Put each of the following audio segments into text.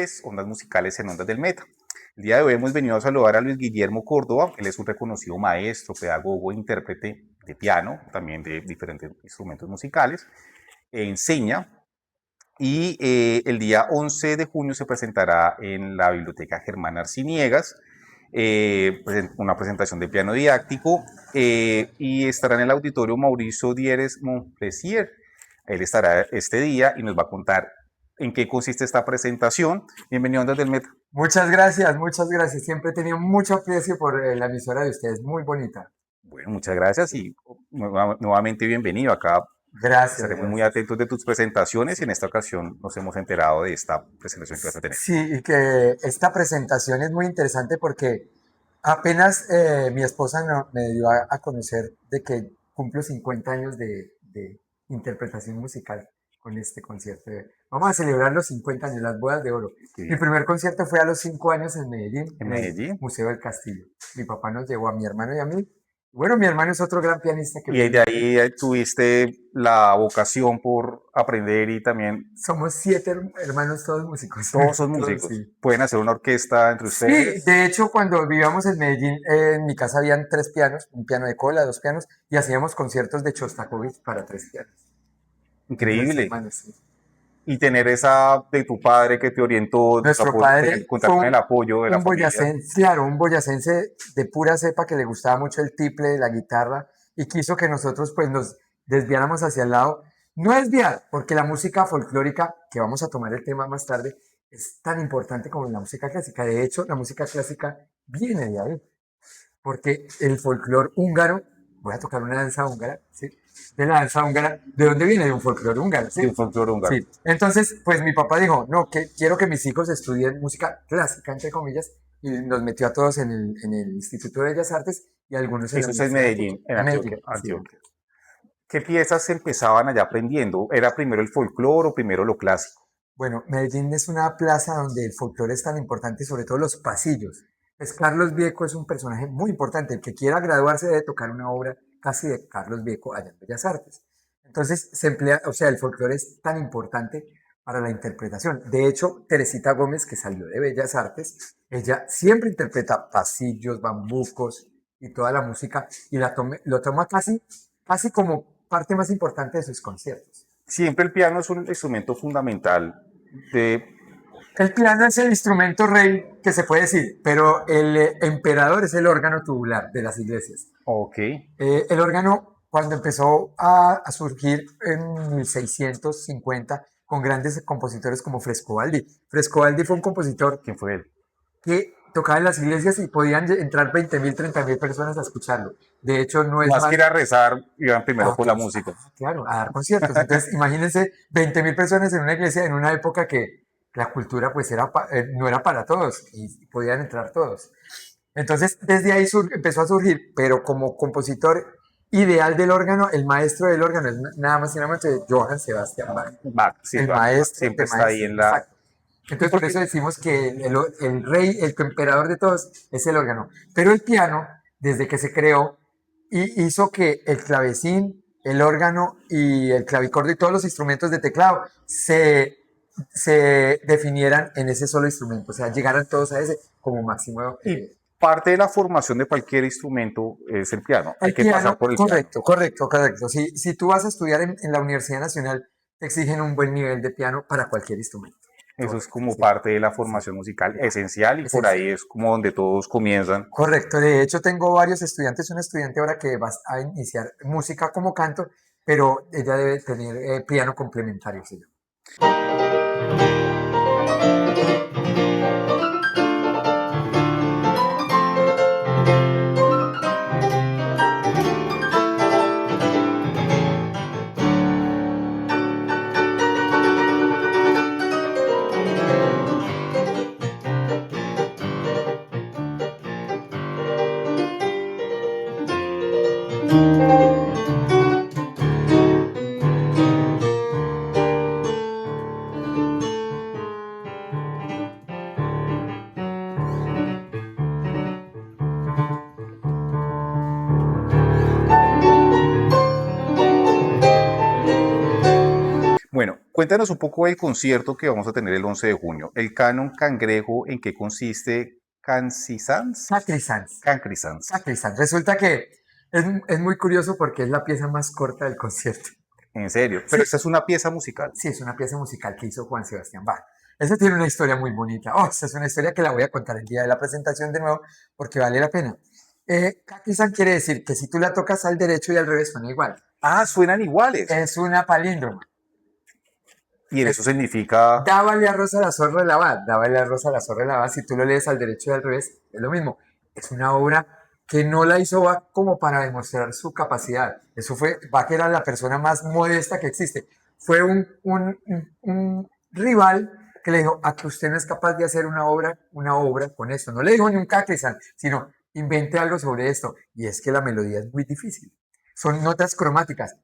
es Ondas Musicales en Ondas del Meta. El día de hoy hemos venido a saludar a Luis Guillermo Córdoba. Él es un reconocido maestro, pedagogo, intérprete de piano, también de diferentes instrumentos musicales. Enseña y el día 11 de junio se presentará en la Biblioteca Germán Arciniegas una presentación de piano didáctico y estará en el Auditorio Mauricio Dieres Montplaisir. Él estará este día y nos va a contar en qué consiste esta presentación. Bienvenido a Ondas del Meta. Muchas gracias, muchas gracias. Siempre he tenido mucho aprecio por la emisora de ustedes, muy bonita. Bueno, muchas gracias y nuevamente bienvenido acá. Gracias. Estaremos muy atentos de tus presentaciones y en esta ocasión nos hemos enterado de esta presentación que vas a tener. Sí, y que esta presentación es muy interesante porque apenas mi esposa me dio a conocer de que cumplo 50 años de interpretación musical con este concierto. Vamos a celebrar los 50 años, las bodas de oro. Mi primer concierto fue a los 5 años en Medellín, en el Museo del Castillo. Mi papá nos llevó a mi hermano y a mí. Bueno, mi hermano es otro gran pianista. Y de ahí tuviste la vocación por aprender y también... Somos 7 hermanos, todos músicos. Todos son músicos. Sí. ¿Pueden hacer una orquesta entre ustedes? Sí, de hecho, cuando vivíamos en Medellín, en mi casa habían 3 pianos, un piano de cola, 2 pianos, y hacíamos conciertos de Shostakovich para 3 pianos. Increíble. Hermanos, sí. Y tener esa de tu padre que te orientó, nuestro padre contar con el apoyo de la familia. Claro, un boyacense de pura cepa que le gustaba mucho el tiple, la guitarra, y quiso que nosotros pues nos desviáramos hacia el lado. No desviar, porque la música folclórica, que vamos a tomar el tema más tarde, es tan importante como la música clásica. De hecho, la música clásica viene de ahí, porque el folclore húngaro, voy a tocar una danza húngara, ¿sí? De la danza húngara, ¿de dónde viene? De un folclore húngaro, ¿sí? De un folclore húngaro. Sí. Entonces, pues mi papá dijo, no, que quiero que mis hijos estudien música clásica, entre comillas, y nos metió a todos en el Instituto de Bellas Artes y algunos en Eso es en Medellín, en Antioquia. Antioquia. Sí. ¿Qué piezas se empezaban allá aprendiendo? ¿Era primero el folclore o primero lo clásico? Bueno, Medellín es una plaza donde el folclore es tan importante, sobre todo los pasillos. Pues Carlos Bieco es un personaje muy importante. El que quiera graduarse debe tocar una obra casi de Carlos Bieco allá en Bellas Artes. Entonces se emplea, o sea, el folclore es tan importante para la interpretación. De hecho, Teresita Gómez, que salió de Bellas Artes, ella siempre interpreta pasillos, bambucos y toda la música y lo toma casi como parte más importante de sus conciertos. Siempre el piano es un instrumento fundamental de... El piano es el instrumento rey, que se puede decir, pero el emperador es el órgano tubular de las iglesias. Ok. El órgano, cuando empezó a surgir en 1650, con grandes compositores como Frescobaldi. Frescobaldi fue un compositor... ¿Quién fue él? Que tocaba en las iglesias y podían entrar 20.000, 30.000 personas a escucharlo. De hecho, no es más que ir a rezar, iban primero por la música. Claro, a dar conciertos. Entonces, imagínense 20.000 personas en una iglesia en una época que la cultura pues no era para todos y podían entrar todos. Entonces, desde ahí empezó a surgir, pero como compositor ideal del órgano, el maestro del órgano es nada más y nada menos que Johann Sebastian Bach. Bach, sí, el maestro siempre está ahí en la... Exacto. Entonces, por eso decimos que el rey, el emperador de todos, es el órgano. Pero el piano, desde que se creó, hizo que el clavecín, el órgano y el clavicordio y todos los instrumentos de teclado se definieran en ese solo instrumento. O sea, llegaran todos a ese como máximo. Parte de la formación de cualquier instrumento es el piano. Hay que pasar por el piano. Correcto. Si tú vas a estudiar en la Universidad Nacional, te exigen un buen nivel de piano para cualquier instrumento. Eso es como parte de la formación musical esencial y por ahí es como donde todos comienzan. Correcto, de hecho tengo varios estudiantes, una estudiante ahora que va a iniciar música como canto, pero ella debe tener piano complementario, ¿sí? Cuéntanos un poco del concierto que vamos a tener el 11 de junio. El Canon Cangrejo, ¿en qué consiste? ¿Cancrisans? Sacristans. Cancrisans. Sacristans. Resulta que es muy curioso porque es la pieza más corta del concierto. En serio. Sí, Pero esta es una pieza musical. sí, es una pieza musical que hizo Juan Sebastián Bach. Esa tiene una historia muy bonita. Oh, esa es una historia que la voy a contar el día de la presentación de nuevo porque vale la pena. Sacristán quiere decir que si tú la tocas al derecho y al revés suena igual. Ah, suenan iguales. Es una palíndroma. Y eso significa... Dábale arroz a la zorra de la Abad, dábale arroz a la zorra de la Abad, si tú lo lees al derecho y al revés, es lo mismo. Es una obra que no la hizo Bach como para demostrar su capacidad. Eso fue, Bach era la persona más modesta que existe. Fue un rival que le dijo, a que usted no es capaz de hacer una obra con esto. No le dijo ni un Cacresan, sino invente algo sobre esto. Y es que la melodía es muy difícil. Son notas cromáticas.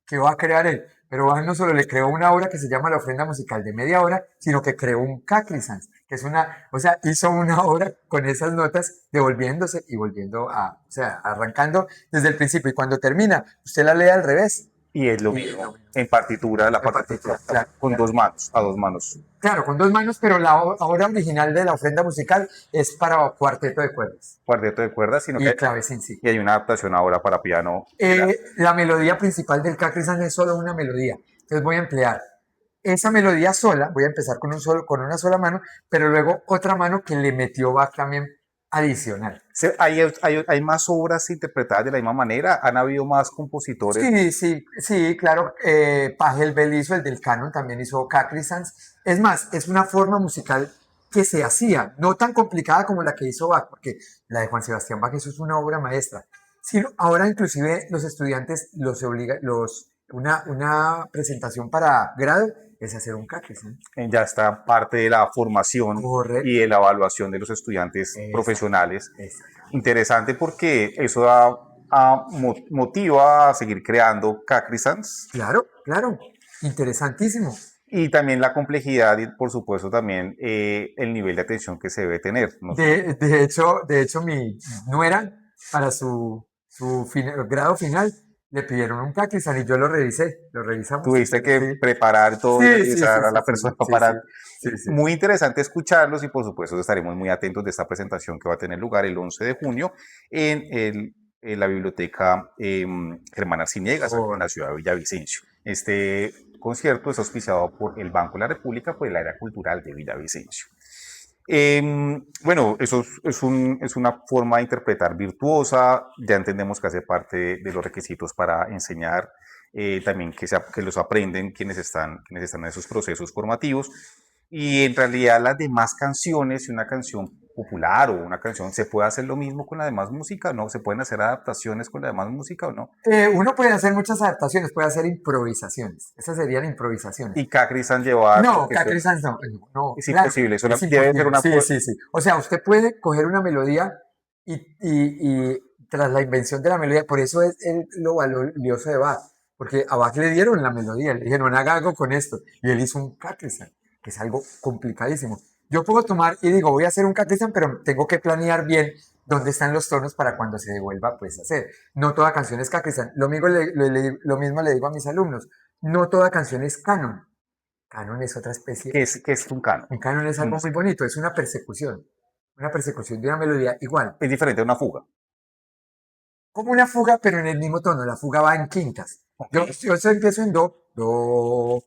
Que va a crear él. Pero Bach no solo le creó una obra que se llama La ofrenda musical de media hora, sino que creó un Cacrisans, que es o sea, hizo una obra con esas notas devolviéndose y volviendo o sea, arrancando desde el principio. Y cuando termina, usted la lee al revés. Y es lo mismo. En partitura, la partitura. Claro, Con claro. dos manos, a dos manos. Claro, con dos manos, pero la obra original de la ofrenda musical es para cuarteto de cuerdas Cuarteto de cuerdas, sino y que clavecín, sí. y hay una adaptación ahora para piano. La melodía principal del Cacrisán es solo una melodía. Entonces voy a emplear esa melodía sola, voy a empezar con una sola mano, pero luego otra mano que le metió Bach también adicional. ¿Hay más obras interpretadas de la misma manera? ¿Han habido más compositores? Sí, sí, sí, claro. Pachelbel hizo el del canon, también hizo Cacrisans. Es más, es una forma musical que se hacía, no tan complicada como la que hizo Bach, porque la de Juan Sebastián Bach eso es una obra maestra. Sino ahora inclusive los estudiantes una presentación para grado es hacer un Cacrisans. Ya está parte de la formación Correcto. y de la evaluación de los estudiantes profesionales. Exacto. Interesante porque eso motiva a seguir creando Cacrisans Claro, claro. Interesantísimo. y también la complejidad y por supuesto también el nivel de atención que se debe tener. ¿No? De hecho, mi nuera, para su grado final, le pidieron un Cacrizan y yo lo revisé, lo revisamos. Tuviste que Sí, preparar todo y sí, sí, sí, revisar a sí, la persona sí, para... sí, sí, sí. Muy interesante escucharlos y por supuesto estaremos muy atentos de esta presentación que va a tener lugar el 11 de junio en la biblioteca Germán Arciniegas, en la ciudad de Villavicencio. Este concierto es auspiciado por el Banco de la República, por el área cultural de Villavicencio. Bueno, eso es una forma de interpretar virtuosa, ya entendemos que hace parte de los requisitos para enseñar, también que los aprenden quienes están en esos procesos formativos. Y en realidad las demás canciones, si una canción popular o una canción, ¿se puede hacer lo mismo con la demás música? ¿No? ¿Se pueden hacer adaptaciones con la demás música o no? Uno puede hacer muchas adaptaciones, puede hacer improvisaciones. Esas serían improvisaciones. Y Cacris llevar... No, Cacrizan no, no, es claro, imposible, es debe ser imposible. una... Sí, sí, sí. O sea, usted puede coger una melodía y tras la invención de la melodía, por eso es lo valioso de Bach, porque a Bach le dieron la melodía, le dijeron, haga algo con esto, y él hizo un Cacrizan, que es algo complicadísimo. Yo puedo tomar y digo, voy a hacer un Cacrizan, pero tengo que planear bien dónde están los tonos para cuando se devuelva, pues hacer. No toda canción es Cacrizan. Lo mismo le digo a mis alumnos, no toda canción es canon. Canon es otra especie. ¿Qué es un canon? Un canon es algo muy bonito, es una persecución de una melodía igual. Es diferente a una fuga. Como una fuga, pero en el mismo tono. La fuga va en quintas. Yo empiezo en do.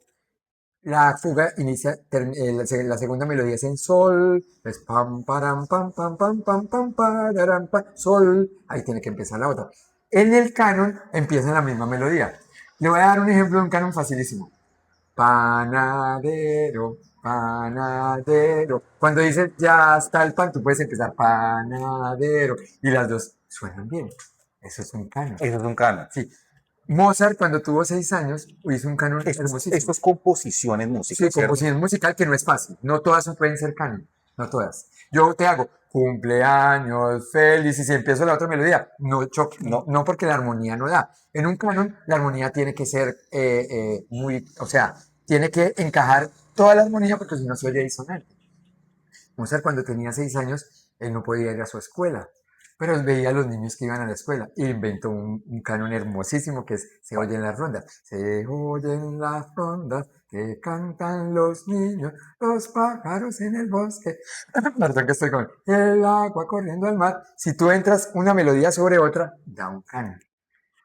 La fuga inicia, la segunda melodía es en sol, es pam, param, pam, pam, pam, pam, pam, pararam, pam, sol. Ahí tiene que empezar la otra. En el canon empieza en la misma melodía. Le voy a dar un ejemplo de un canon facilísimo. Panadero, panadero. Cuando dices ya está el pan, tú puedes empezar panadero. Y las dos suenan bien. Eso es un canon. Eso es un canon. Sí. Mozart, cuando tuvo 6 años, hizo un canon hermosísimo. Esto es composición en música. Sí, composición musical que no es fácil. No todas pueden ser canon. No todas. Yo te hago cumpleaños feliz y si empiezo la otra melodía, no porque la armonía no da. En un canon, la armonía tiene que ser o sea, tiene que encajar toda la armonía porque si no se oye disonante. Mozart cuando tenía 6 años, él no podía ir a su escuela pero él veía a los niños que iban a la escuela y inventó un canon hermosísimo que es Se oyen las rondas. Se oyen las rondas que cantan los niños, los pájaros en el bosque. Perdón que estoy con el agua corriendo al mar. Si tú entras una melodía sobre otra, da un canon.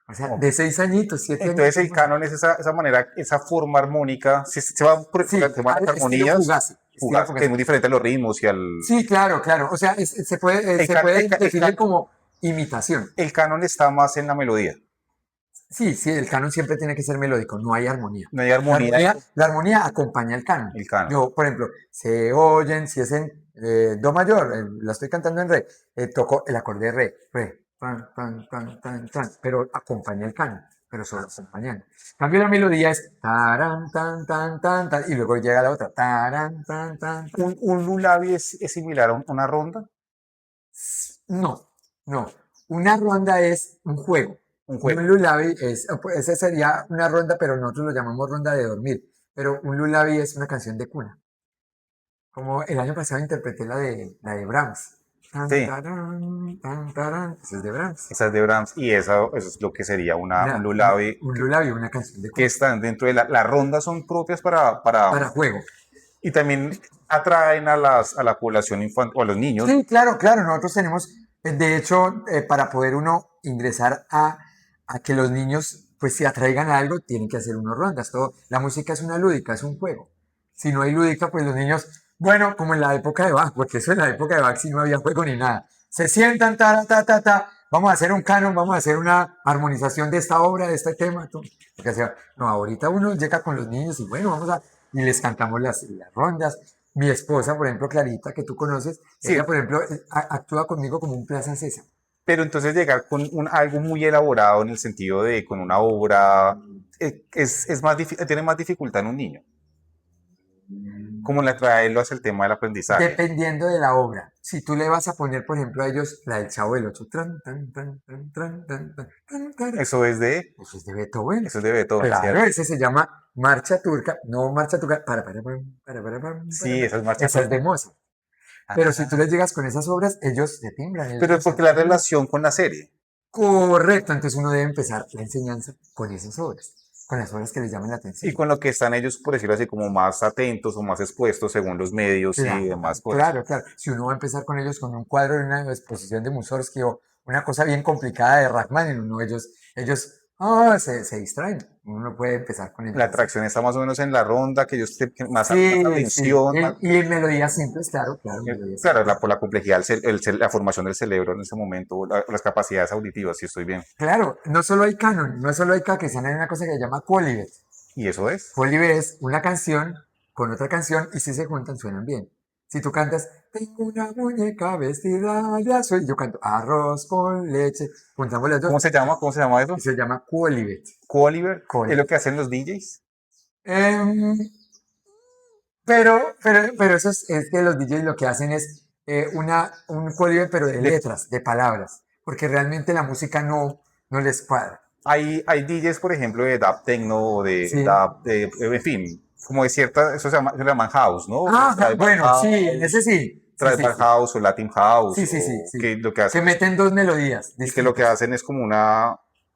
O sea, Ok. de 6 añitos, 7 añitos. Entonces el canon es esa manera, esa forma armónica, se va por el Sí, tema de las estilo armonías, Fugazi, estilo fugaz, que es Fugazi. muy diferente a los ritmos y al... Sí, claro, claro. O sea, se puede, El, se can- puede definir como imitación. el canon está más en la melodía, Sí, sí, el canon siempre tiene que ser melódico, no hay armonía. no hay La armonía armonía, en la armonía acompaña el canon. el canon. Yo, por ejemplo, se oyen, si es en do mayor, la estoy cantando en re, toco el acorde de re, tan, tan, tan, tan, tan, pero acompaña el canon, pero solo acompañando. En cambio, la melodía es taran, tan, tan, tan, tan, y luego llega la otra, taran, tan, tan, tan. Un lullaby es similar a una ronda, No, no. Una ronda es un juego. un Y un juego. lullaby pues, ese sería una ronda, pero nosotros lo llamamos ronda de dormir. Pero un lullaby es una canción de cuna. Como el año pasado interpreté la de Brahms. Tan, Sí, tarán, tan, tarán. Esa es de Brahms. esa es de Brahms y eso es lo que sería un Una, un, lullaby un lullaby, una canción de que cuna. están dentro de las rondas son propias Para juego. y también atraen a la población infantil o a los niños. Sí, claro, claro. Nosotros tenemos, de hecho, para poder uno ingresar a que los niños pues se atraigan a algo, tienen que hacer unas rondas. Todo, la música es una lúdica, es un juego. Si no hay lúdica, pues los niños, bueno, como en la época de Bach, porque eso en la época de Bach sí no había juego ni nada. Se sientan, ta, ta, ta, ta, vamos a hacer un canon, vamos a hacer una armonización de esta obra, de este tema. Porque, o sea, no, ahorita uno llega con los niños y bueno, y les cantamos las rondas. Mi esposa, por ejemplo, Clarita, que tú conoces, Sí, ella, por ejemplo, actúa conmigo como un Plaza Sésamo. pero entonces llegar con algo muy elaborado en el sentido de con una obra es más tiene más dificultad en un niño, como la traerlo hacia el tema del aprendizaje. Dependiendo de la obra. Si tú le vas a poner, por ejemplo, a ellos la del Chavo del Ocho, tran, tan, tan, tan, tran, tan, tan, tan, tan, eso es de Beethoven. Eso es de Beethoven, Claro, ¿cierto? ese se llama Marcha Turca, no Marcha Turca, Sí, para. esa es marcha Esa es de turca. Mozart. Pero si tú Ah, les llegas con esas obras, ellos se timbran, ellos pero dicen, porque la relación con la serie. correcto, entonces uno debe empezar la enseñanza con esas obras, con las obras que les llamen la Y atención. con lo que están ellos, por decirlo así, como más atentos o más expuestos según los medios y Claro, demás cosas. claro, claro. Si uno va a empezar con ellos con un cuadro de una exposición de Mussorgsky o una cosa bien complicada de Rachmaninoff, uno, ellos se distraen. Uno no puede empezar con La ellos así. atracción está más o menos en la ronda, que ellos que más Sí, sí. atención, más, Y en melodías simples, claro, claro, melodías claro, simples. por la complejidad, la formación del cerebro en ese momento, las capacidades auditivas, si estoy bien. Claro, no solo hay canon, no solo hay que hay una cosa que se llama quolibet. Y eso es. Quolibet es una canción con otra canción y si se juntan suenan bien. Si tú cantas, tengo una muñeca vestida de azul, y yo canto arroz con leche, juntamos las dos, ¿Cómo se llama? ¿Cómo se llama y eso? se llama quolibet. Oliver, es lo Quolibet. que hacen los DJs. Em, pero eso es que los DJs lo que hacen es un quolibet, pero de De- letras, de palabras, porque realmente la música no les cuadra. hay DJs, por ejemplo, de dub techno o de ¿Sí? dub, en fin, como de cierta, se llaman house, ¿no? Tribal Bueno, sí, en ese house, sí. Sí, sí, tribal sí. house o Latin house, Sí, sí, sí, o sí. que lo que Que hacen es, meten dos melodías y que lo que distintas. hacen es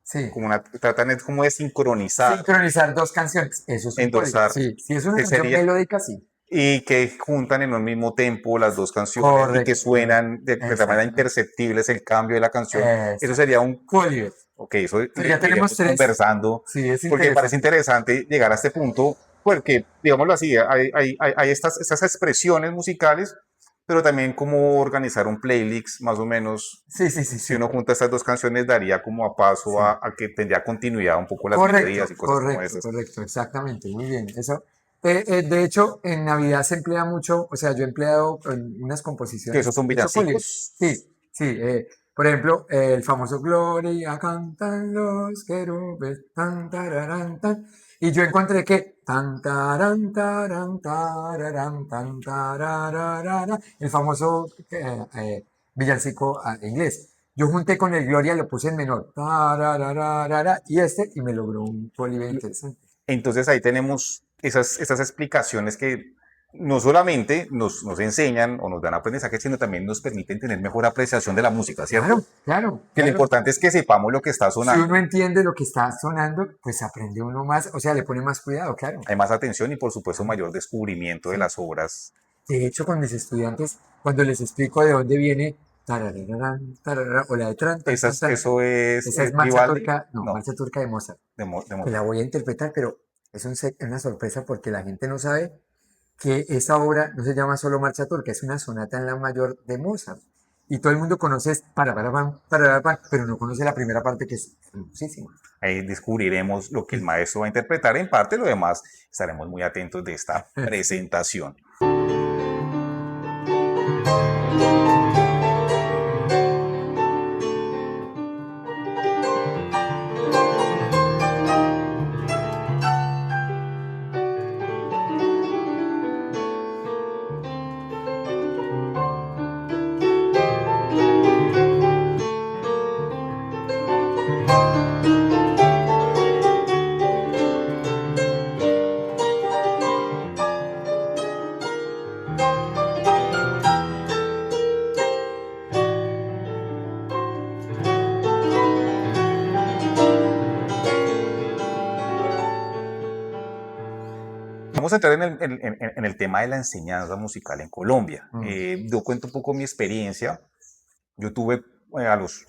Sí. tratan es como de sincronizar, Sincronizar dos canciones. Eso es un quolibet. endosar, Sí, si es una que canción sería, melódica, sí. y que juntan en un mismo tempo las dos canciones y que Correcto, correcto. suenan de tal manera Exactamente. imperceptible es el cambio de la canción. Eso sería Exactamente. un, Quolibet. ok, eso Entonces ya lo tenemos iremos tres. conversando, Sí, es porque parece interesante. interesante llegar a este punto, porque, digámoslo así, hay estas expresiones musicales, pero también cómo organizar un playlist, más o menos, Sí, sí, sí, si sí. uno junta estas dos canciones, daría como a paso Sí. a que tendría continuidad un poco las melodías Correcto, y cosas como correcto, esas. correcto, exactamente, muy bien. Eso, de hecho, en Navidad se emplea mucho, o sea, yo he empleado en unas Que esos composiciones, son he hecho quolibets. villancicos. Sí, sí, por ejemplo, el famoso Gloria cantan los querubes, tan, tararán, tan, y yo encontré que tan, tarán, tarán, tararán, tan, tarararara, el famoso villancico inglés. Yo junté con el Gloria, lo puse en menor. Tararararara, y me logró un quolibet interesante. Entonces ahí tenemos esas explicaciones que no solamente nos enseñan o nos dan aprendizaje, sino también nos permiten tener mejor apreciación de la música, ¿cierto? Claro, claro, Que lo claro. importante es que sepamos lo que está Si uno sonando, entiende lo que está sonando, pues aprende uno más, o sea, le pone más cuidado, claro. hay más atención y por supuesto Claro, mayor descubrimiento de sí. las obras. De hecho, con mis estudiantes, cuando les explico de dónde viene tarararán, tararara, o la de tran, tan, tan, tan, Eso es esa es marcha Vivaldi, turca, no, no, marcha turca de Mozart, de que la Mozart. voy a interpretar, pero es una sorpresa porque la gente no sabe que esa obra no se llama solo marcha turca, es una sonata en la mayor de Mozart. Y todo el mundo conoce es para, pam, pero no conoce la primera parte que es hermosísima. Ahí descubriremos lo que el maestro va a interpretar en parte, lo demás estaremos muy atentos de esta Sí. presentación. Vamos a entrar en el tema de la enseñanza musical en Colombia. Mm. Yo cuento un poco mi experiencia. Yo tuve a los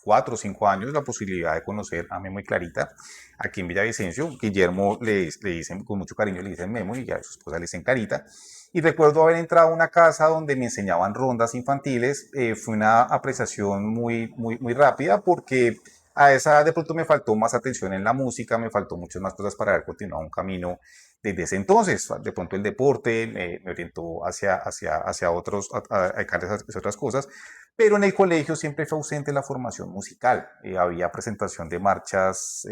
4 o 5 años la posibilidad de conocer a Memo y Clarita aquí en Villavicencio. Guillermo le dicen, con mucho cariño le dicen Memo y a su esposa le dicen Clarita. Y recuerdo haber entrado a una casa donde me enseñaban rondas infantiles. Fue una apreciación muy rápida porque a esa edad de pronto me faltó más atención en la música, me faltó muchas más cosas para haber continuado un camino desde ese entonces. De pronto el deporte me orientó hacia hacia otras cosas, pero en el colegio siempre fue ausente la formación musical. Había presentación de marchas,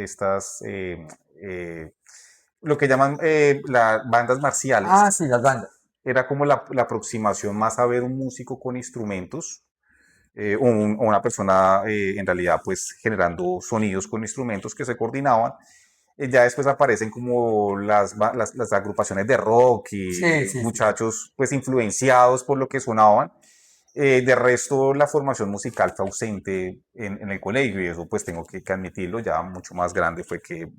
lo que llaman las bandas Ah, marciales. sí, las bandas. Era como la aproximación más a ver un músico con instrumentos, o una persona en realidad pues generando sonidos con instrumentos que se coordinaban. Ya después aparecen como las agrupaciones de rock Sí, y sí, sí, sí. muchachos pues influenciados por lo que sonaban. De resto, la formación musical fue ausente en el colegio y eso pues tengo que admitirlo, ya mucho más grande fue que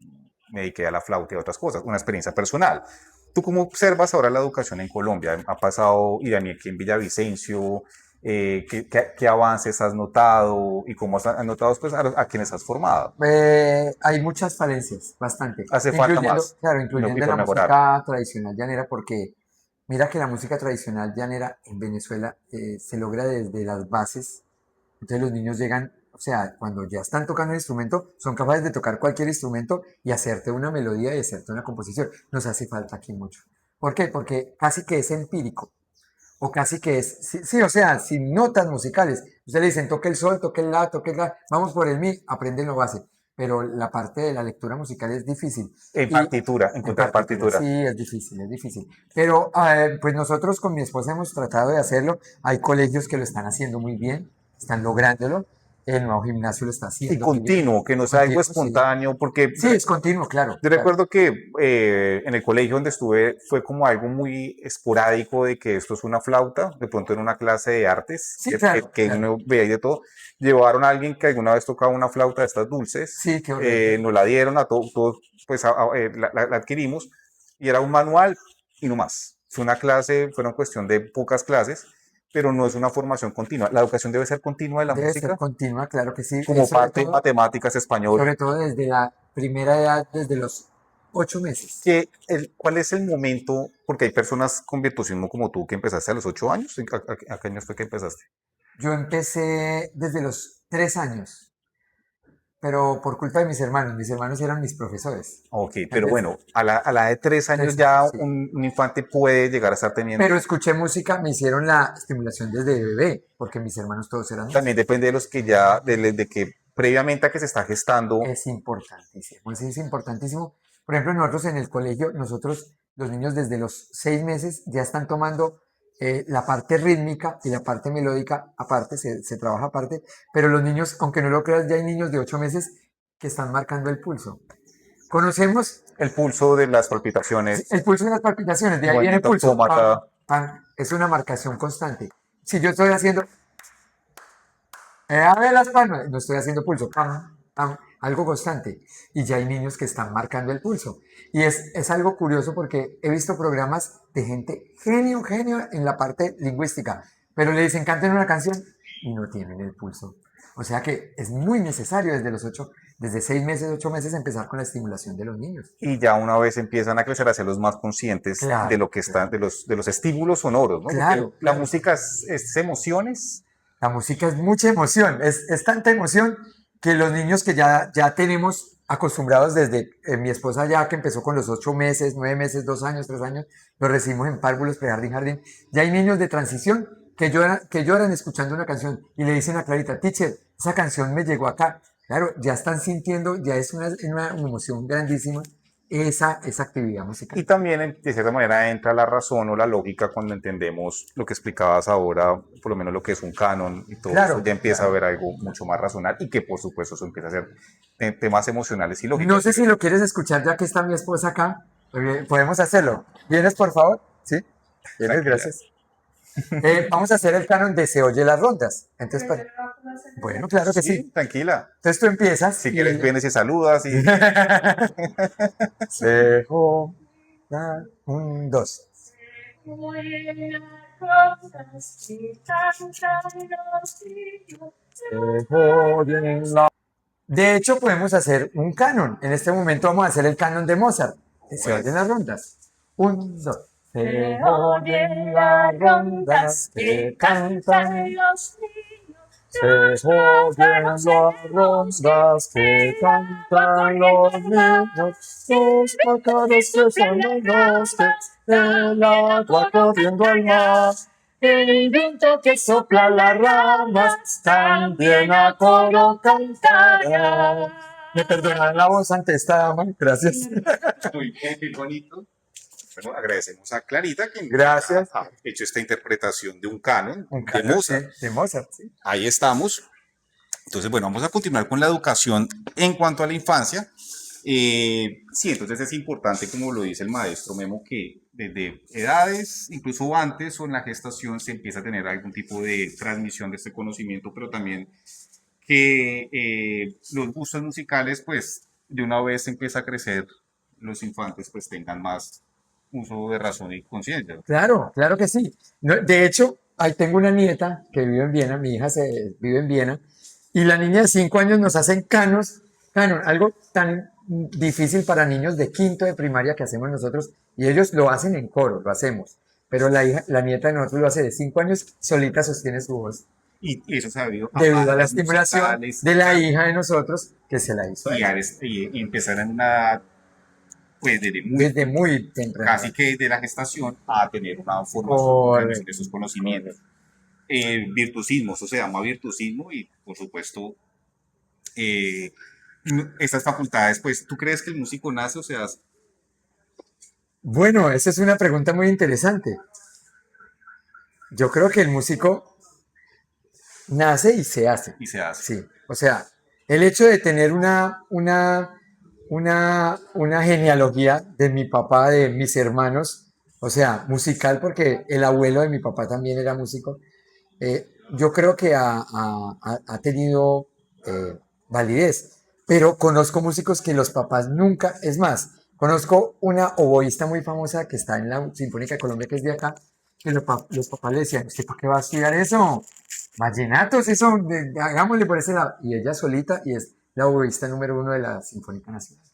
me dediqué a la flauta y a otras cosas, una experiencia personal. ¿Tú cómo observas ahora la educación en Colombia? ¿Ha pasado, y Dani, aquí en Villavicencio? ¿Qué avances has notado y cómo has notado pues, a quienes has formado? Hay muchas falencias, bastante, Hace falta incluyendo, más claro, y incluyendo por la mejorar. música tradicional llanera, porque mira que la música tradicional llanera en Venezuela se logra desde las bases. Entonces los niños llegan, o sea, cuando ya están tocando un instrumento, son capaces de tocar cualquier instrumento y hacerte una melodía y hacerte una composición. Nos hace falta aquí mucho. ¿Por qué? Porque casi que es empírico. O casi que es, sí, sí, o sea, sin notas musicales. Ustedes le dicen, toque el sol, toque el la, toque el la, vamos por el mi, aprenden lo base. Pero la parte de la lectura musical es difícil. En Y partitura, en encontrar partitura, partitura. sí, es difícil, es difícil. Pero pues nosotros con mi esposa hemos tratado de hacerlo. Hay colegios que lo están haciendo muy bien, están lográndolo. El nuevo gimnasio lo está Y haciendo muy bien. continuo, que no sea algo Continuo, sí. espontáneo, porque Sí, es continuo, claro, yo claro. recuerdo que en el colegio donde estuve fue como algo muy esporádico de que esto es una flauta, de pronto en una clase de artes, Sí, claro, que claro. uno veía y de todo, llevaron a alguien que alguna vez tocaba una flauta de estas dulces, Sí, qué horrible. nos la dieron a todos, pues la adquirimos, y era un manual y no más. Fue una clase, fue una cuestión de pocas clases, pero no es una formación continua. La educación debe ser continua de la Debe ser música, continua, claro que sí. como parte de matemáticas, español. Sobre todo desde la primera edad, desde los 8 meses. ¿Cuál es el momento? Porque hay personas con virtuosismo como tú que empezaste a los 8 años. ¿A qué años fue que empezaste? Yo empecé desde los 3 años, pero por culpa de mis hermanos eran mis profesores. Ok, pero Entonces, bueno, a la de 3 años 3 años, ya sí. un infante puede llegar a estar teniendo. Pero escuché música, me hicieron la estimulación desde bebé, porque mis hermanos todos eran También músicos. depende de los que ya, de que previamente a que se está gestando. Es importantísimo, es importantísimo. Por ejemplo, nosotros en el colegio, nosotros, los niños desde los 6 meses ya están tomando la parte rítmica y la parte melódica aparte, se trabaja aparte, pero los niños, aunque no lo creas, ya hay niños de 8 meses que están marcando el pulso. Conocemos El pulso de las palpitaciones, el pulso de las palpitaciones, de ahí viene el movimiento pulso. Pam, autómata. pam, es una marcación constante. Si yo estoy haciendo, a ver las palmas, no estoy haciendo pulso, pam, pam, algo constante. Y ya hay niños que están marcando el pulso. Y es algo curioso porque he visto programas de gente genio en la parte lingüística, pero le dicen canten una canción y no tienen el pulso. O sea que es muy necesario desde 6 meses, 8 meses, empezar con la estimulación de los niños. Y ya una vez empiezan a crecer hacia los más conscientes de Claro, lo que está, de los estímulos sonoros, ¿no? Porque claro, la claro. música es emociones. La música es mucha emoción, es tanta emoción que los niños que ya tenemos acostumbrados desde mi esposa ya que empezó con los 8 meses, 9 meses, 2 años, 3 años, los recibimos en párvulos, prejardín, jardín. Ya hay niños de transición que lloran escuchando una canción y le dicen a Clarita, teacher, esa canción me llegó acá. Claro, ya están sintiendo, ya es una emoción grandísima esa actividad musical. Y también, de cierta manera, entra la razón o la lógica cuando entendemos lo que explicabas ahora, por lo menos lo que es un canon y todo eso, Claro, ya empieza a claro. haber algo mucho más racional y que, por supuesto, eso empieza a ser temas emocionales y No lógicos. sé si lo quieres escuchar ya que está mi esposa acá. Podemos hacerlo. ¿Vienes, por favor? Sí. Vienes, Tranquila. gracias. Vamos a hacer el canon de Se oye las rondas. Entonces, bueno, claro que Sí, sí. tranquila. Entonces tú empiezas Si y quieres, ella. vienes y saludas y Se oye, un, dos. De hecho, podemos hacer un canon. En este momento vamos a hacer el canon de Mozart. Se oyen las rondas. Un, dos. Se oyen las rondas que cantan los niños. Se oyen las rondas que cantan los niños. Los pájaros que son los bosques, el agua corriendo al mar. El viento que sopla las ramas también a coro cantará. Me perdonarán la voz ante esta dama. Gracias. muy bien, muy bonito. Bueno, agradecemos a Clarita que Gracias. ha hecho esta interpretación de un canon Un de canon, Mozart. sí, de Mozart, sí. Ahí estamos. Entonces, bueno, vamos a continuar con la educación en cuanto a la infancia. Sí, entonces es importante, como lo dice el maestro Memo, que desde edades, incluso antes o en la gestación, se empieza a tener algún tipo de transmisión de este conocimiento, pero también que los gustos musicales, pues, de una vez empieza a crecer, los infantes, pues, tengan más uso de razón y conciencia. Claro, claro que sí. De hecho, ahí tengo una nieta que vive en Viena, mi hija vive en Viena, y la niña de 5 años nos hacen canon, algo tan difícil para niños de quinto de primaria que hacemos nosotros, y ellos lo hacen en coro, lo hacemos. Pero la nieta de nosotros lo hace de 5 años, solita sostiene su voz, Y eso se ha debido a debido a la bandas estimulación musicales de la hija de nosotros que se la hizo a ella, y empezar en una edad, pues, desde muy desde muy temprana casi edad. que de la gestación a tener una formación, transmisión de Correcto. esos conocimientos. Virtuosismo, eso se llama virtuosismo y por supuesto eh, estas facultades, pues, ¿tú crees que el músico nace o se hace? Bueno, esa es una pregunta muy interesante. Yo creo que el músico nace y se hace. Y se hace. Sí. O sea, el hecho de tener una genealogía de mi papá, de mis hermanos, o sea, musical, porque el abuelo de mi papá también era músico, yo creo que ha tenido validez. Pero conozco músicos que los papás nunca, es más, conozco una oboísta muy famosa que está en la Sinfónica de Colombia, que es de acá, que los papás le decían, ¿usted para qué va a estudiar eso? Vallenatos, eso, hagámosle por ese lado. Y ella solita, y es la oboísta número 1 de la Sinfónica Nacional.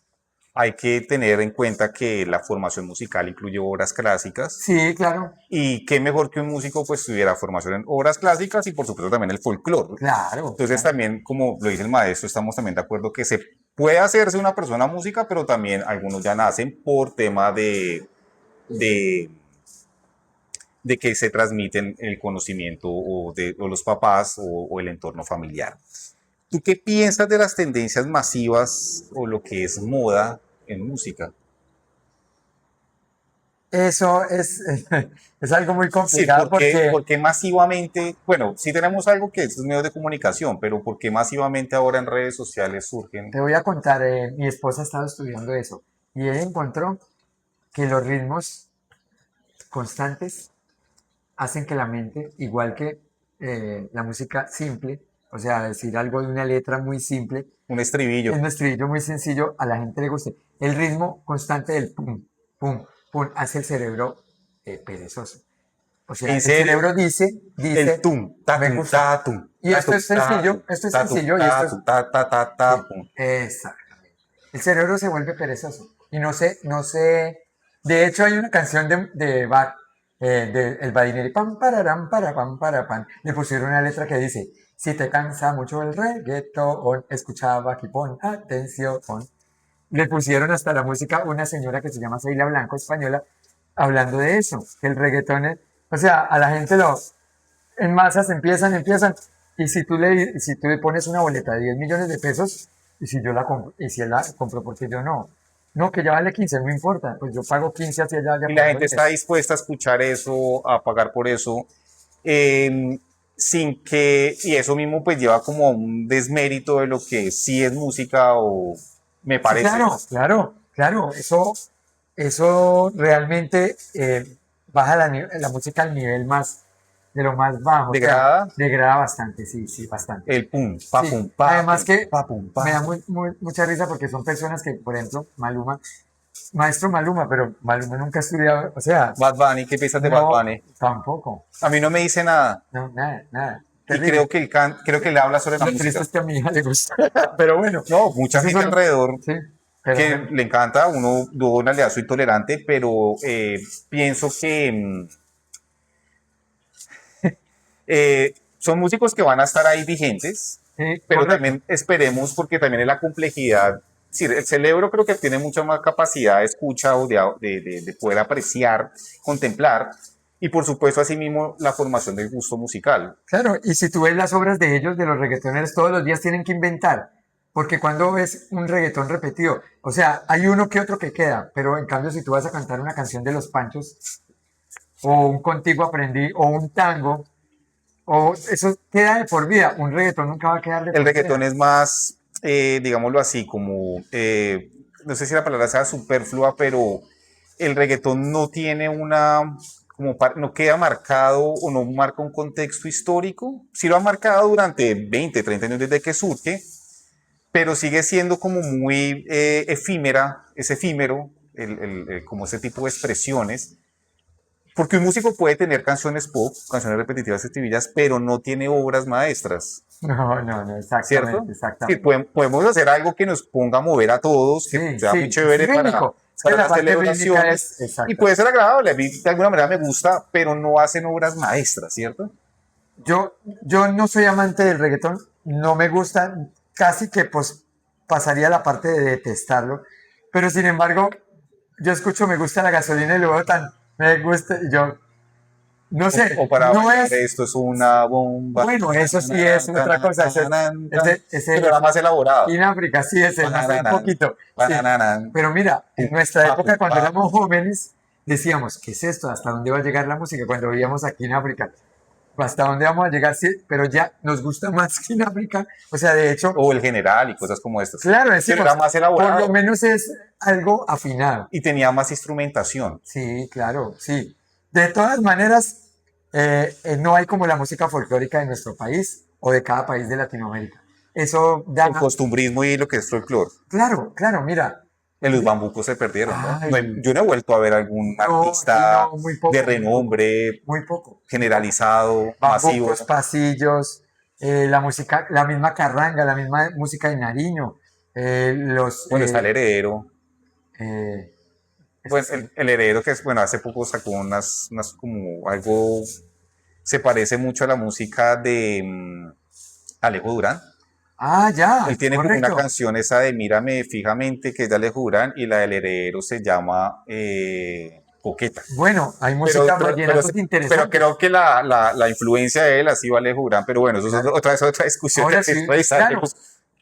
Hay que tener en cuenta que la formación musical incluye obras clásicas Sí, claro, y qué mejor que un músico pues tuviera formación en obras clásicas y por supuesto también el folclore. claro, Entonces claro. también, como lo dice el maestro, estamos también de acuerdo que se puede hacerse una persona música, pero también algunos ya nacen por tema de, de que se transmiten el conocimiento o los papás o el entorno familiar. ¿Tú qué piensas de las tendencias masivas o lo que es moda en música? Eso es, es algo muy Sí, complicado porque porque masivamente, bueno, sí tenemos algo que es medios de comunicación, pero porque masivamente ahora en redes sociales surgen te voy a contar, mi esposa ha estado estudiando eso y ella encontró que los ritmos constantes hacen que la mente, igual que la música simple, o sea, decir algo de una letra muy simple, un estribillo. es un estribillo muy sencillo, a la gente le guste. El ritmo constante del pum, pum, pum, hace el cerebro perezoso. O sea, ¿En el serio? cerebro El dice, tum, me tatum, gusta. tatum, Y tatum, tatum, esto es tatum, sencillo y esto es... tatum, ta, ta, ta, ta, Sí, pum. exactamente. El cerebro se vuelve perezoso. Y no sé. De hecho, hay una canción de Bach, de El Badineri, pam, pararam, para, pam, para, pam. Le pusieron una letra que dice: si te cansa mucho el reggaetón, escucha Bach y pon atención. Le pusieron hasta la música una señora que se llama Seila Blanco, española, hablando de eso, que el reggaetón es, o sea, a la gente lo, en masas empiezan, y si tú le pones una boleta de 10 millones de pesos, y si yo la compro, y si él la compro, porque yo no, no, que ya vale 15 no importa, pues yo pago 15 así allá, ya Y la pago gente 20. está dispuesta a escuchar eso, a pagar por eso, eh, sin que, y eso mismo pues lleva como a un desmérito de lo que sí es música o me Sí, parece. claro, claro, claro, eso realmente baja la música al nivel más, de lo más bajo, o sea, Degrada degrada bastante, sí, sí, bastante. el pum, pa Sí, pum, pa además pum, que pa pum, me da pa. mucha risa porque son personas que, por ejemplo, Maluma, maestro Maluma, pero Maluma nunca ha estudiado, o sea, Bad Bunny, ¿qué piensas de Bad no, Bunny? tampoco, A mí no me dice nada no, nada, nada, y terrible. creo que él habla sobre la Lo triste música. es que a mi hija le gusta, pero bueno, No, mucha eso gente son, alrededor sí, pero que bueno, le encanta, uno, yo en realidad soy tolerante, pero pienso que son músicos que van a estar ahí vigentes, sí, pero correcto. también esperemos, porque también es la complejidad. Sí, el cerebro creo que tiene mucha más capacidad de escucha o de poder apreciar, contemplar, y por supuesto, asimismo, la formación del gusto musical. Claro, y si tú ves las obras de ellos, de los reggaetoneros, todos los días tienen que inventar, porque cuando ves un reggaetón repetido, o sea, hay uno que otro que queda, pero en cambio si tú vas a cantar una canción de Los Panchos, o un Contigo Aprendí, o un tango, o eso queda de por vida, un reggaetón nunca va a quedar de El por reggaetón vida. es más, digámoslo así, como, no sé si la palabra sea superflua, pero el reggaetón no tiene una, como no queda marcado o no marca un contexto histórico. Sí lo ha marcado durante 20, 30 años desde que surge, pero sigue siendo como muy efímera, es efímero, como ese tipo de expresiones. Porque un músico puede tener canciones pop, canciones repetitivas, estribillas, pero no tiene obras maestras. No, no, no, ¿Cierto? exactamente, Sí, exactamente. Sí, podemos hacer algo que nos ponga a mover a todos, que sí, sea muy sí, es chévere rítmico. Es que para la las parte rítmica es celebraciones y exacta. puede ser agradable. A mí de alguna manera me gusta, pero no hacen obras maestras, ¿cierto? Yo no soy amante del reggaetón, no me gusta, casi que pues pasaría la parte de detestarlo, pero sin embargo, yo escucho me gusta la gasolina y luego tan, me gusta, y yo, no O sé, para no bailar es, esto es una bomba. bueno, eso sí es otra cosa, Pero era más elaborado. en África sí es más, un poquito, sí, pero mira, en nuestra época cuando éramos jóvenes, decíamos, ¿qué es esto? ¿Hasta dónde va a llegar la música? Cuando vivíamos aquí en África, hasta dónde vamos a llegar, sí, pero ya nos gusta más que en África. O sea, de hecho, O el general y cosas como estas. claro, Pero era decimos, más por lo elaborado menos es algo afinado. y tenía más instrumentación. Sí, claro, sí. De todas maneras, no hay como la música folclórica de nuestro país o de cada país de Latinoamérica. Eso da, El costumbrismo y lo que es folclore. claro, claro, mira. En los bambucos se perdieron, ¿no? Ay, Yo no he vuelto a ver algún no, aquí artista no, muy de poco, muy poco, renombre, muy poco, muy poco. generalizado, Bambucos, masivo. pasillos, la música, la misma carranga, la misma música de Nariño, los, Bueno, está el heredero. eh, es que Bueno, sí. el heredero que es, bueno, hace poco sacó unas como algo, se parece mucho a la música de Alejo Durán. Ah, ya, Él tiene como una correcto. canción esa de Mírame fijamente, que es de Alejo Durán, y la del heredero se llama Coqueta. Bueno, hay Pero, música pero, pero, vallenatos pero interesantes. creo que la influencia de él ha sido Alejo Durán, pero bueno, eso es otra discusión, Ahora ya sí, es claro.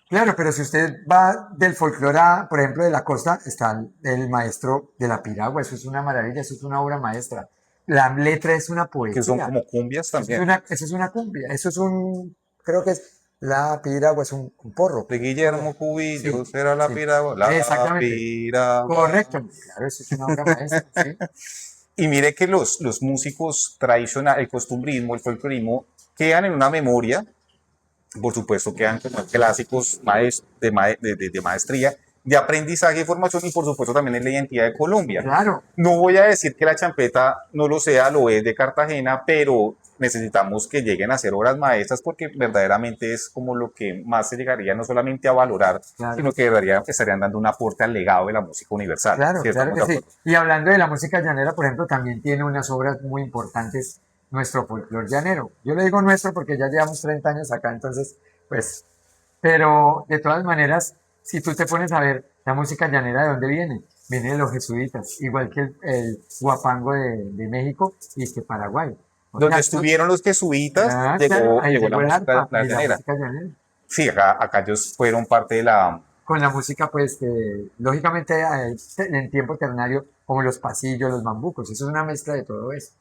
Claro, pero si usted va del folclore, a, por ejemplo, de la costa, está el maestro de la piragua, eso es una maravilla, eso es una obra maestra. La letra es una que son poesía, como cumbias también. eso es una cumbia, eso es un, creo que es la piragua, es un porro, De un porro. Guillermo Cubillo Sí, será la sí, piragua, la exactamente, piragua. correcto, claro, eso es una obra maestra, sí, Y mire que los músicos tradicionales, el costumbrismo, el folclorismo, quedan en una memoria, por supuesto quedan como clásicos de maestría, de aprendizaje y formación, y por supuesto también es la identidad de Colombia. claro. No voy a decir que la champeta no lo sea, lo es de Cartagena, pero necesitamos que lleguen a ser obras maestras porque verdaderamente es como lo que más se llegaría no solamente a valorar, Claro, sino que estarían dando un aporte al legado de la música universal. claro, ¿Sí claro estamos que de sí. acuerdo? Y hablando de la música llanera, por ejemplo, también tiene unas obras muy importantes nuestro folclor llanero. Yo le digo nuestro porque ya llevamos 30 años acá, entonces, pues, pero de todas maneras, si tú te pones a ver la música llanera, ¿de dónde viene? Viene de los jesuitas, igual que el guapango de México y que Paraguay. O Donde sea, esto, estuvieron los jesuitas, claro, ahí llegó la llegó el música arpa la y la llanera. música llanera. Sí, acá ellos fueron parte de la... Con la música, pues, lógicamente, en tiempo ternario, como los pasillos, los bambucos, eso es una mezcla de todo eso.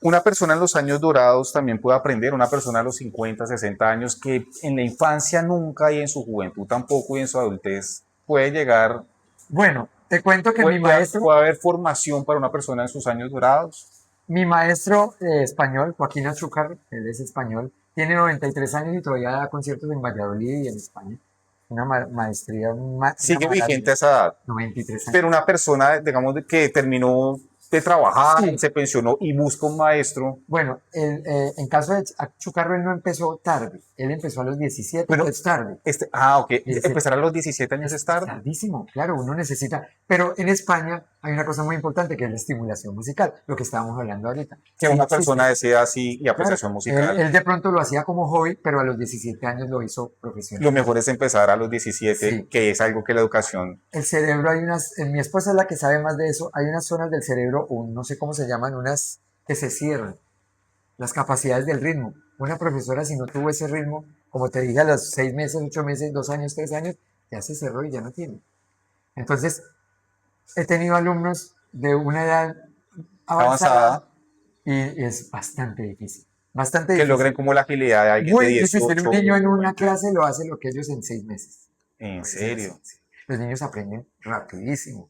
Una persona en los años dorados también puede aprender, una persona a los 50, 60 años que en la infancia nunca y en su juventud tampoco y en su adultez puede llegar, Bueno, te cuento que puede haber formación para una persona en sus años dorados. mi maestro español, Joaquín Achúcar, él es español, tiene 93 años y todavía da conciertos en Valladolid y en España. Una maestría, una Sigue vigente maravilla. a esa edad. 93 Pero años. una persona, digamos, que terminó de trabajar, Sí, se pensionó y busca un maestro, bueno, en caso de Achúcar, él no empezó tarde, él empezó a los 17, que pero es tarde. ok, 17. empezar a los 17 años es Es tarde. tardísimo, claro, uno necesita. Pero en España hay una cosa muy importante que es la estimulación musical, lo que estábamos hablando ahorita. Que Sí una persona existe, desee así y claro. apreciación Él, musical. él de pronto lo hacía como hobby, pero a los 17 años lo hizo Lo profesionalmente. mejor es empezar a los 17, Sí, que es algo que la educación... el cerebro hay unas, mi esposa es la que sabe más de eso, hay unas zonas del cerebro, o no sé cómo se llaman, unas que se cierran, las capacidades del ritmo. Una profesora si no tuvo ese ritmo, como te dije, a los 6 meses, 8 meses, 2 años, 3 años, ya se cerró y ya no tiene. Entonces, he tenido alumnos de una edad avanzada avanzada, y es bastante difícil, bastante que difícil. logren como la agilidad de alguien de Muy difícil. Un 18 niño o en una 20. clase lo hace lo que ellos en 6 meses. En Puede ser así. serio. Sí. Los niños aprenden rapidísimo,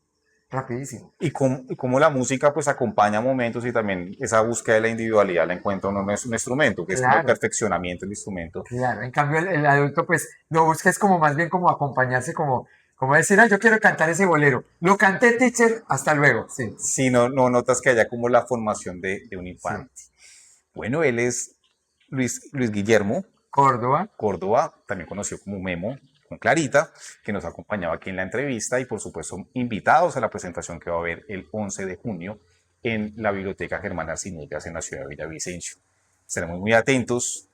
rapidísimo. Y cómo la música pues acompaña momentos y también esa búsqueda de la individualidad la encuentra uno en un instrumento, que es como el Claro, perfeccionamiento del instrumento. claro. En cambio, el adulto, pues, lo busca es como más bien como acompañarse, como decir, ah, yo quiero cantar ese bolero. Lo canté, teacher, hasta luego. Sí, Si no notas que haya como la formación de un sí. infante. Bueno, él es Luis Guillermo Córdoba, Córdoba, también conocido como Memo, con Clarita, que nos acompañaba aquí en la entrevista y por supuesto invitados a la presentación que va a haber el 11 de junio en la Biblioteca Germán Arciniegas en la ciudad de Villavicencio. Estaremos muy atentos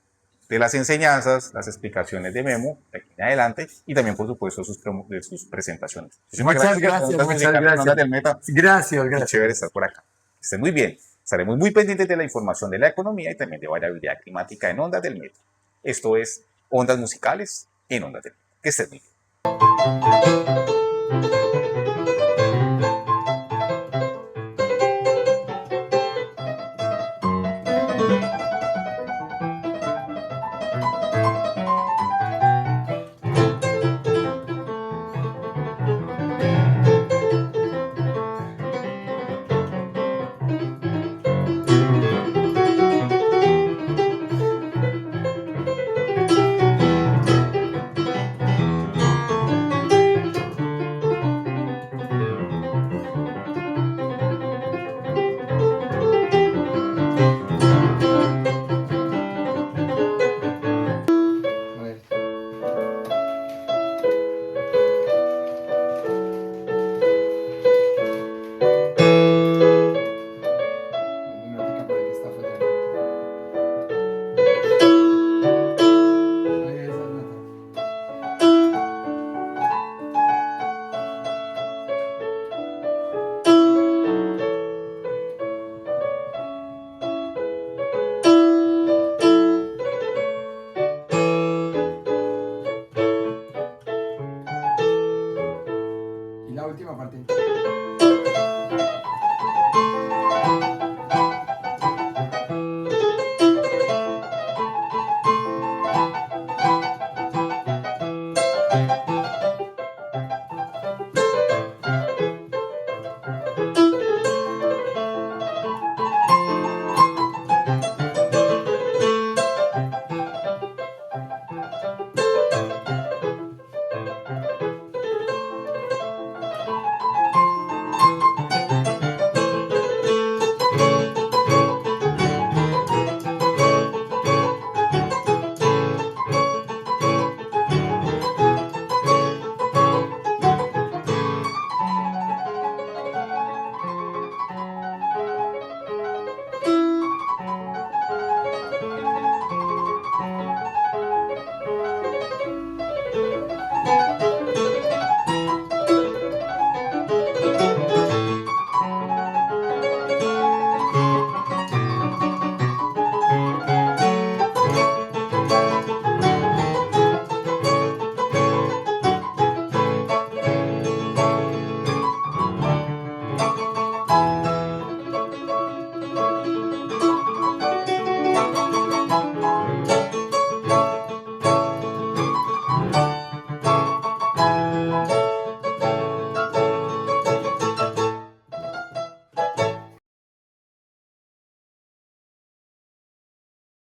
de las enseñanzas, las explicaciones de Memo de aquí en adelante y también por supuesto de sus presentaciones. Muchísimas muchas gracias, gracias, preguntas muchas musicales en Ondas gracias. del Meta. Gracias, Muy gracias, chévere estar gracias. por acá. Que estén muy bien. Estaremos muy pendientes de la información de la economía y también de variabilidad climática en Ondas del Meta. Esto es Ondas Musicales en Ondas del Meta. Que estén muy bien.